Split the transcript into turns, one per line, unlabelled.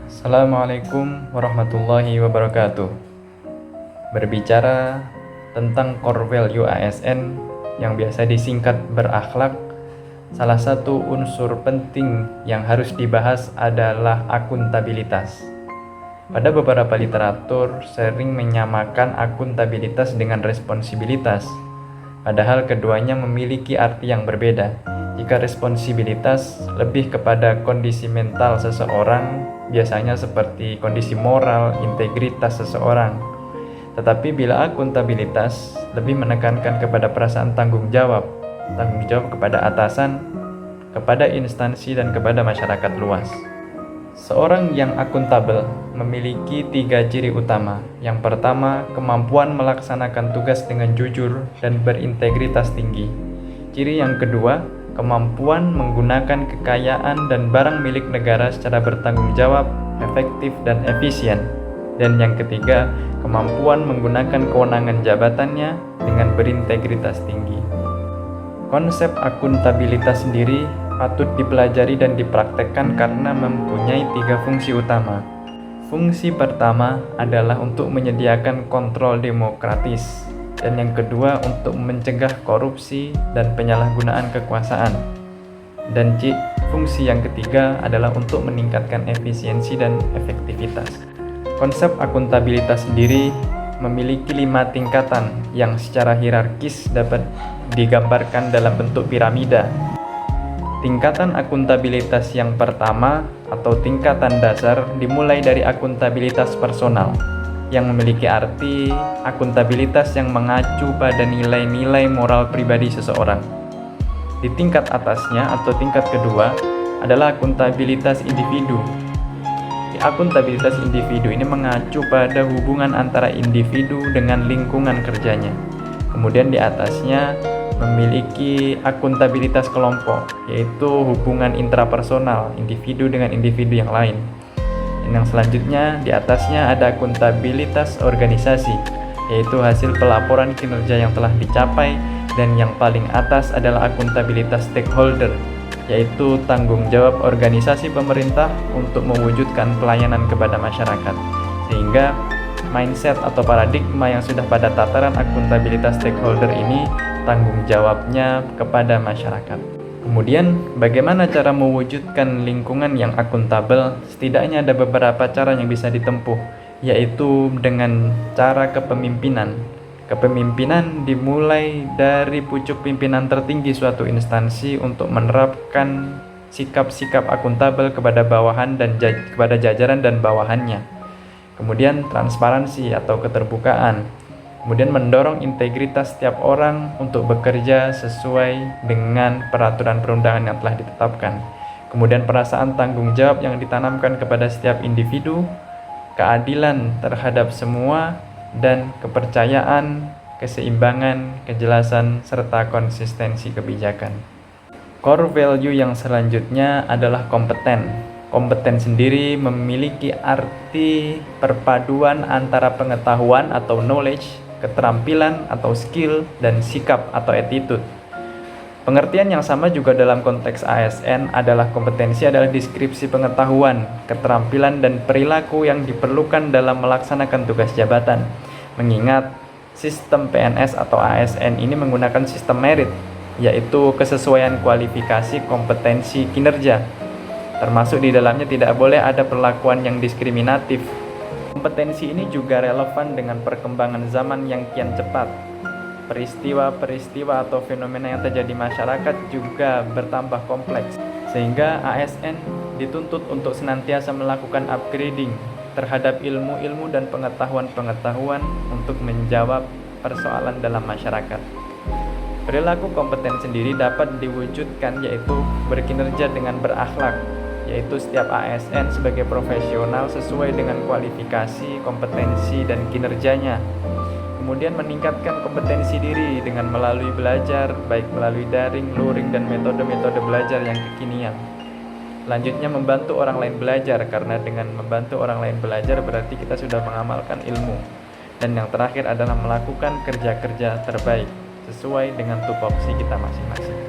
Assalamualaikum warahmatullahi wabarakatuh. Berbicara tentang core value ASN yang biasa disingkat berakhlak, salah satu unsur penting yang harus dibahas adalah akuntabilitas. Pada beberapa literatur sering menyamakan akuntabilitas dengan responsibilitas, padahal keduanya memiliki arti yang berbeda. Jika responsibilitas lebih kepada kondisi mental seseorang, biasanya seperti kondisi moral, integritas seseorang. Tetapi bila akuntabilitas lebih menekankan kepada perasaan tanggung jawab kepada atasan, kepada instansi, dan kepada masyarakat luas. Seorang yang akuntabel memiliki 3 ciri utama. Yang pertama, kemampuan melaksanakan tugas dengan jujur dan berintegritas tinggi. Ciri yang kedua, kemampuan menggunakan kekayaan dan barang milik negara secara bertanggung jawab, efektif, dan efisien. Dan yang ketiga, kemampuan menggunakan kewenangan jabatannya dengan berintegritas tinggi. Konsep akuntabilitas sendiri patut dipelajari dan dipraktekkan karena mempunyai 3 fungsi utama. Fungsi pertama adalah untuk menyediakan kontrol demokratis, dan yang kedua untuk mencegah korupsi dan penyalahgunaan kekuasaan. Dan fungsi yang ketiga adalah untuk meningkatkan efisiensi dan efektivitas. Konsep akuntabilitas sendiri memiliki 5 tingkatan yang secara hierarkis dapat digambarkan dalam bentuk piramida. Tingkatan akuntabilitas yang pertama atau tingkatan dasar dimulai dari akuntabilitas personal, yang memiliki arti akuntabilitas yang mengacu pada nilai-nilai moral pribadi seseorang. Di tingkat atasnya atau tingkat kedua adalah akuntabilitas individu. Di akuntabilitas individu ini mengacu pada hubungan antara individu dengan lingkungan kerjanya. Kemudian di atasnya memiliki akuntabilitas kelompok, yaitu hubungan intrapersonal individu dengan individu yang lain. Yang selanjutnya di atasnya ada akuntabilitas organisasi, yaitu hasil pelaporan kinerja yang telah dicapai, dan yang paling atas adalah akuntabilitas stakeholder, yaitu tanggung jawab organisasi pemerintah untuk mewujudkan pelayanan kepada masyarakat. Sehingga mindset atau paradigma yang sudah pada tataran akuntabilitas stakeholder ini tanggung jawabnya kepada masyarakat. Kemudian, bagaimana cara mewujudkan lingkungan yang akuntabel? Setidaknya ada beberapa cara yang bisa ditempuh, yaitu dengan cara kepemimpinan. Kepemimpinan dimulai dari pucuk pimpinan tertinggi suatu instansi untuk menerapkan sikap-sikap akuntabel kepada bawahan dan kepada jajaran dan bawahannya. Kemudian, transparansi atau keterbukaan. Kemudian mendorong integritas setiap orang untuk bekerja sesuai dengan peraturan perundangan yang telah ditetapkan. Kemudian perasaan tanggung jawab yang ditanamkan kepada setiap individu, keadilan terhadap semua, dan kepercayaan, keseimbangan, kejelasan, serta konsistensi kebijakan. Core value yang selanjutnya adalah kompeten. Kompeten sendiri memiliki arti perpaduan antara pengetahuan atau knowledge, keterampilan atau skill, dan sikap atau attitude. Pengertian yang sama juga dalam konteks ASN adalah kompetensi adalah deskripsi pengetahuan, keterampilan, dan perilaku yang diperlukan dalam melaksanakan tugas jabatan. Mengingat sistem PNS atau ASN ini menggunakan sistem merit, yaitu kesesuaian kualifikasi kompetensi kinerja. Termasuk di dalamnya tidak boleh ada perlakuan yang diskriminatif. Kompetensi ini juga relevan dengan perkembangan zaman yang kian cepat. Peristiwa-peristiwa atau fenomena yang terjadi masyarakat juga bertambah kompleks, sehingga ASN dituntut untuk senantiasa melakukan upgrading terhadap ilmu-ilmu dan pengetahuan-pengetahuan untuk menjawab persoalan dalam masyarakat. Perilaku kompeten sendiri dapat diwujudkan yaitu berkinerja dengan berakhlak, yaitu setiap ASN sebagai profesional sesuai dengan kualifikasi, kompetensi, dan kinerjanya. Kemudian meningkatkan kompetensi diri dengan melalui belajar, baik melalui daring, luring, dan metode-metode belajar yang kekinian. Selanjutnya membantu orang lain belajar, karena dengan membantu orang lain belajar berarti kita sudah mengamalkan ilmu. Dan yang terakhir adalah melakukan kerja-kerja terbaik sesuai dengan tupoksi kita masing-masing.